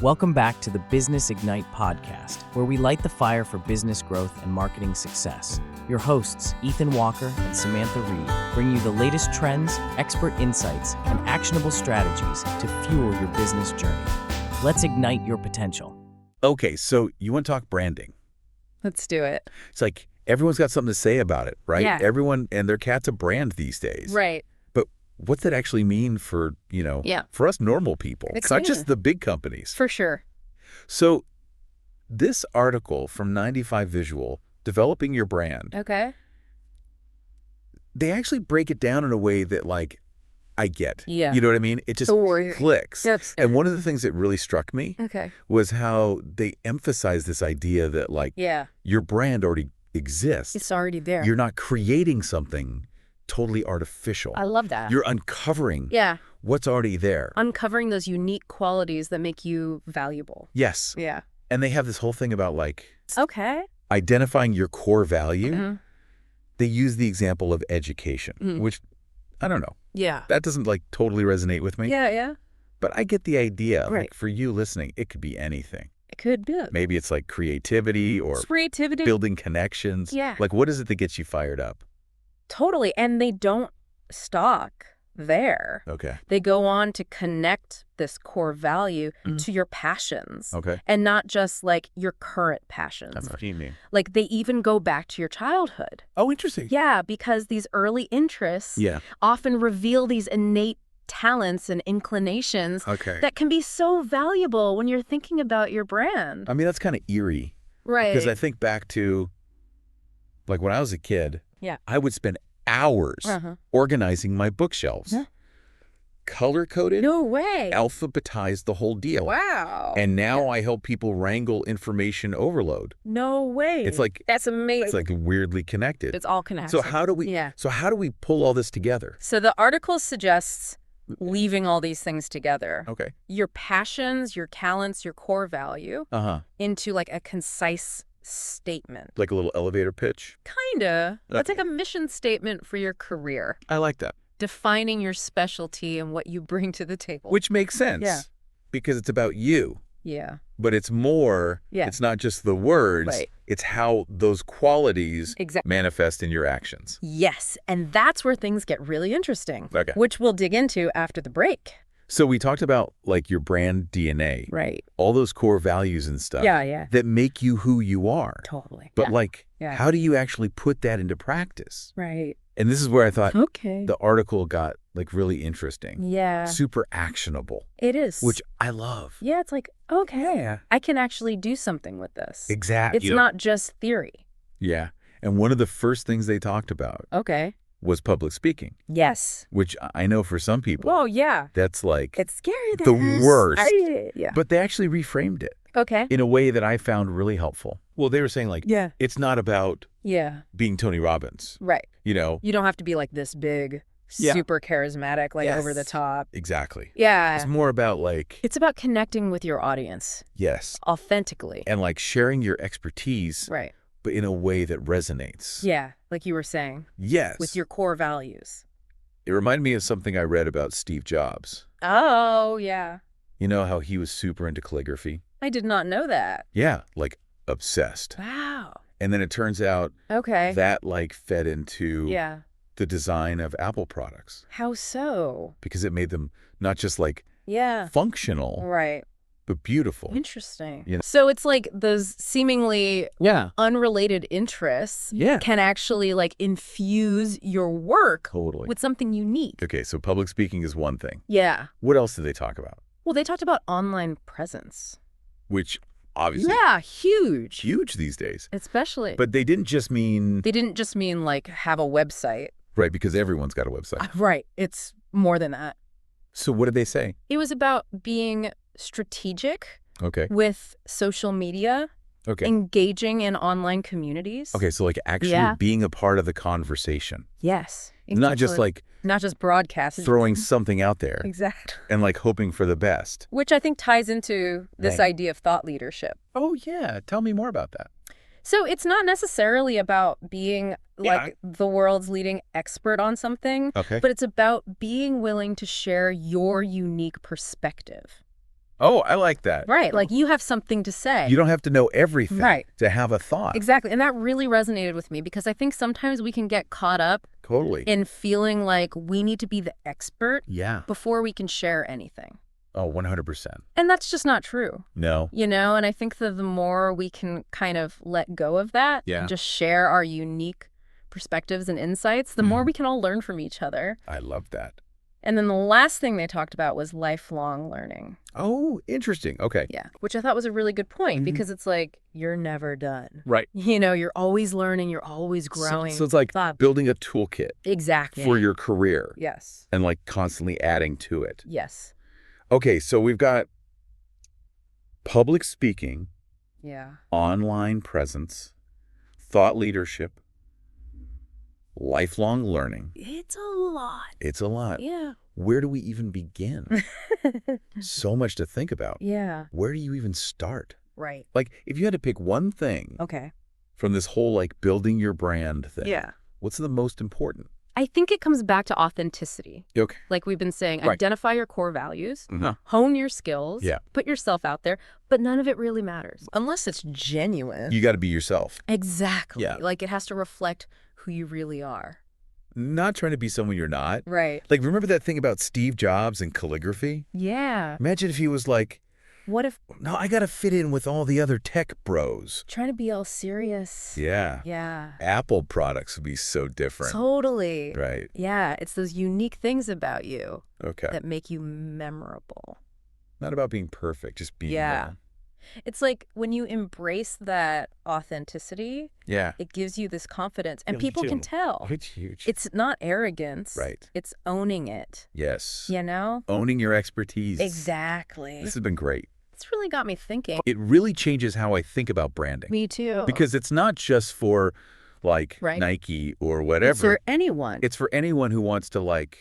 Welcome back to the Business Ignite podcast, where we light the fire for business growth and marketing success. Your hosts, Ethan Walker and Samantha Reed, bring you the latest trends, expert insights, and actionable strategies to fuel your business journey. Let's ignite your potential. Okay, so you want to talk branding. Let's do it. It's like everyone's got something to say about it, right? Yeah. Everyone and their cat's a brand these days. Right. But what's that actually mean for, for us normal people? It's not just the big companies. For sure. So this article from 95 Visual, Developing Your Brand, Okay. they actually break it down in a way that, like, I get. Yeah. You know what I mean? It just clicks. Yes. And one of the things that really struck me Okay. was how they emphasize this idea that, like, your brand already exists. It's already there. You're not creating something totally artificial. I love that. You're uncovering what's already there. Uncovering those unique qualities that make you valuable. Yes. Yeah. And they have this whole thing about, like, Okay. identifying your core value. They use the example of education, which, I don't know. Yeah. That doesn't, like, totally resonate with me. Yeah. But I get the idea. Right. Like, for you listening, it could be anything. It could be. Maybe it's like creativity or Creativity. building connections. Yeah. Like, what is it that gets you fired up? Totally. And they don't stop there. Okay. They go on to connect this core value to your passions. Okay. And not just like your current passions. That's what you mean. Like they even go back to your childhood. Oh, interesting. Yeah, because these early interests Yeah. often reveal these innate talents and inclinations Okay. that can be so valuable when you're thinking about your brand. I mean, that's kind of eerie. Right. Because I think back to, like, when I was a kid, Yeah. I would spend hours organizing my bookshelves. Yeah. Color-coded, No way. alphabetized the whole deal. Wow. And now I help people wrangle information overload. No way. It's like that's amazing. It's like weirdly connected. It's all connected. So how do we pull all this together? So the article suggests weaving all these things together. Okay. Your passions, your talents, your core value into like a concise statement. Like a little elevator pitch? Kinda. That's like a mission statement for your career. I like that. Defining your specialty and what you bring to the table. Which makes sense. Yeah. Because it's about you. Yeah. But it's more, it's not just the words, Right. it's how those qualities manifest in your actions. Yes. And that's where things get really interesting. Okay. Which we'll dig into after the break. So we talked about, like, your brand DNA. Right. All those core values and stuff. Yeah. That make you who you are. Totally. But, like, Yeah. how do you actually put that into practice? Right. And this is where I thought the article got, like, really interesting. Yeah. Super actionable. It is. Which I love. Yeah, it's like, okay, Yeah. I can actually do something with this. Exactly. It's not just theory. Yeah. And one of the first things they talked about Okay. was public speaking, Yes. which I know for some people, Whoa, yeah. that's like It's scary. the worst. Yeah. But they actually reframed it Okay. in a way that I found really helpful. Well, they were saying, like, Yeah. it's not about Yeah. being Tony Robbins, Right. you know? You don't have to be like this big, Yeah. super charismatic, like over the top. Exactly. Yeah. It's more about, like, It's about connecting with your audience yes. authentically. And, like, sharing your expertise, Right. but in a way that resonates. Yeah. Like you were saying. Yes. With your core values. It reminded me of something I read about Steve Jobs. Oh, yeah. You know how he was super into calligraphy? I did not know that. Yeah, like obsessed. Wow. And then it turns out Okay. that, like, fed into Yeah. the design of Apple products How so? because it made them not just, like, Yeah. functional, Right. but beautiful. Interesting. You know? So it's like those seemingly unrelated interests Yeah. can actually like infuse your work Totally. with something unique. Okay, so public speaking is one thing. Yeah. What else did they talk about? Well, they talked about online presence. Which obviously Yeah, huge. huge these days. Especially. But they didn't just mean, they didn't just mean like have a website. right, because everyone's got a website. Right. It's more than that. So what did they say? It was about being strategic Okay. with social media, Okay. engaging in online communities. Okay, so, like, actually being a part of the conversation. Yes. Not just, like, not just broadcasting. throwing something out there Exactly. and, like, hoping for the best. Which I think ties into this idea of thought leadership. Oh, yeah. Tell me more about that. So it's not necessarily about being like the world's leading expert on something, Okay. but it's about being willing to share your unique perspective. Oh, I like that. Right. Like you have something to say. You don't have to know everything Right. to have a thought. Exactly. And that really resonated with me because I think sometimes we can get caught up Totally. in feeling like we need to be the expert Yeah. before we can share anything. Oh, 100%. And that's just not true. No. And I think that the more we can kind of let go of that and just share our unique perspectives and insights, the more we can all learn from each other. I love that. And then the last thing they talked about was lifelong learning. Oh, interesting. Okay. Yeah, which I thought was a really good point because it's like, you're never done. Right. You're always learning, you're always growing. So it's like building a toolkit Exactly. for your career. Yes. And like constantly adding to it. Yes. Okay, so we've got public speaking, online presence, thought leadership, lifelong learning. It's a lot. It's a lot. Yeah. Where do we even begin? So much to think about. Yeah. Where do you even start? Right. Like, if you had to pick one thing from this whole, like, building your brand thing, what's the most important? I think it comes back to authenticity. Okay. Like we've been saying, Right. identify your core values, hone your skills, put yourself out there, but none of it really matters. Unless it's genuine. You got to be yourself. Exactly. Yeah. Like it has to reflect who you really are. Not trying to be someone you're not. Right. Like, remember that thing about Steve Jobs and calligraphy? Yeah. Imagine if he was like, What if no, I got to fit in with all the other tech bros. trying to be all serious? Yeah. Yeah. Apple products would be so different. Totally. Right. Yeah. It's those unique things about you Okay. that make you memorable. Not about being perfect, just being there. It's like when you embrace that authenticity, Yeah. it gives you this confidence and Yeah, people you can do. tell. It's huge. It's not arrogance. Right. It's owning it. Yes. You know? Owning your expertise. Exactly. This has been great. It's really got me thinking. It really changes how I think about branding. Me too. Because it's not just for, like, Nike or whatever. It's for anyone. It's for anyone who wants to, like...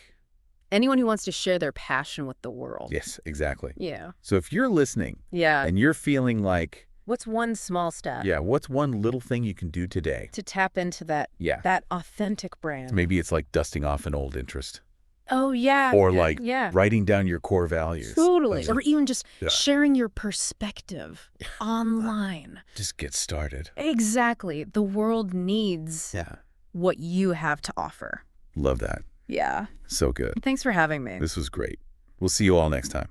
Anyone who wants to share their passion with the world. Yes, exactly. Yeah. So if you're listening and you're feeling like... What's one small step? Yeah, what's one little thing you can do today? To tap into that, that authentic brand. Maybe it's like dusting off an old interest. Oh, yeah. Or like writing down your core values. Totally. Or even just sharing your perspective online. Just get started. Exactly. The world needs what you have to offer. Love that. Yeah. So good. Thanks for having me. This was great. We'll see you all next time.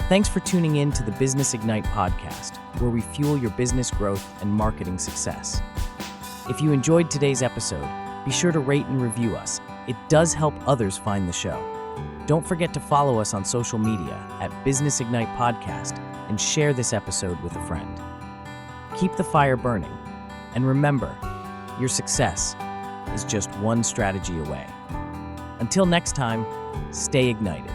Thanks for tuning in to the Business Ignite podcast, where we fuel your business growth and marketing success. If you enjoyed today's episode, be sure to rate and review us. It does help others find the show. Don't forget to follow us on social media at Business Ignite Podcast and share this episode with a friend. Keep the fire burning, and remember, your success is just one strategy away. Until next time, stay ignited.